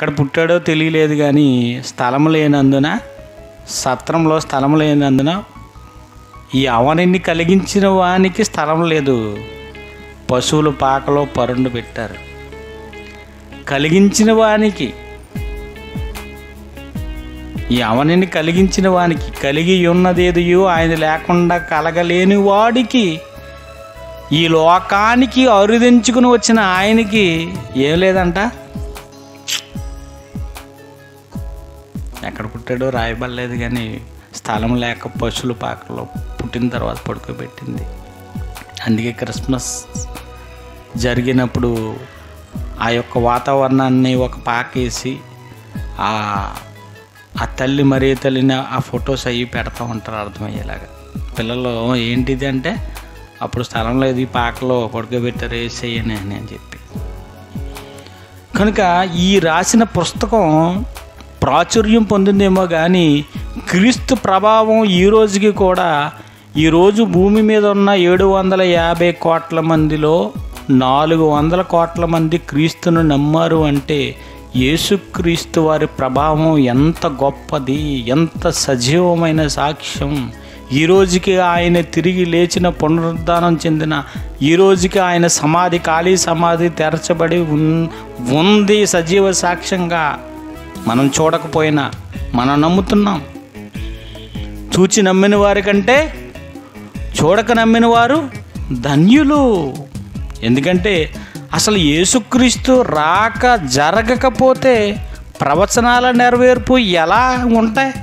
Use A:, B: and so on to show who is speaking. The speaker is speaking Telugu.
A: ఎక్కడ పుట్టాడో తెలియలేదు, కానీ స్థలం లేనందున, సత్రంలో స్థలం లేనందున ఈ అవనిని కలిగించిన వానికి స్థలం లేదు, పశువుల పాకలో పరుండు పెట్టారు. కలిగించిన వానికి, ఈ అవనిని కలిగించిన వానికి, కలిగి ఉన్నదేదియో ఆయన లేకుండా కలగలేని వాడికి, ఈ లోకానికి అరుదించుకుని వచ్చిన ఆయనకి ఏం లేదంట. ఎక్కడ పుట్టాడో రాయబడలేదు, కానీ స్థలం లేక పశువుల పాకలో పుట్టిన తర్వాత పడుకోబెట్టింది. అందుకే క్రిస్మస్ జరిగినప్పుడు ఆ యొక్క వాతావరణాన్ని ఒక పాకేసి ఆ తల్లి మరీ తల్లిని ఆ ఫొటోస్ అవి పెడతా ఉంటారు అర్థమయ్యేలాగా. పిల్లలు ఏంటిది అంటే, అప్పుడు స్థలం లేదు, ఈ పాకలో పడుకోబెట్టారు వేసేయని అని చెప్పి. కనుక ఈ రాసిన పుస్తకం ప్రాచుర్యం పొందిందేమో కానీ క్రీస్తు ప్రభావం ఈ రోజుకి కూడా, ఈరోజు భూమి మీద ఉన్న 750 కోట్ల మందిలో 400 కోట్ల మంది క్రీస్తును నమ్మారు అంటే యేసుక్రీస్తు వారి ప్రభావం ఎంత గొప్పది, ఎంత సజీవమైన సాక్ష్యం. ఈ రోజుకి ఆయన తిరిగి లేచిన, పునరుద్ధానం చెందిన ఈ రోజుకి ఆయన సమాధి, ఖాళీ సమాధి తెరచబడి ఉంది సజీవ సాక్ష్యంగా. మనం చూడకపోయినా మనం నమ్ముతున్నాం. చూచి నమ్మిన వారి కంటే చూడక నమ్మిన వారు ధన్యులు. ఎందుకంటే అసలు యేసుక్రీస్తు రాక జరగకపోతే ప్రవచనాల నెరవేర్పు ఎలా ఉంటాయి?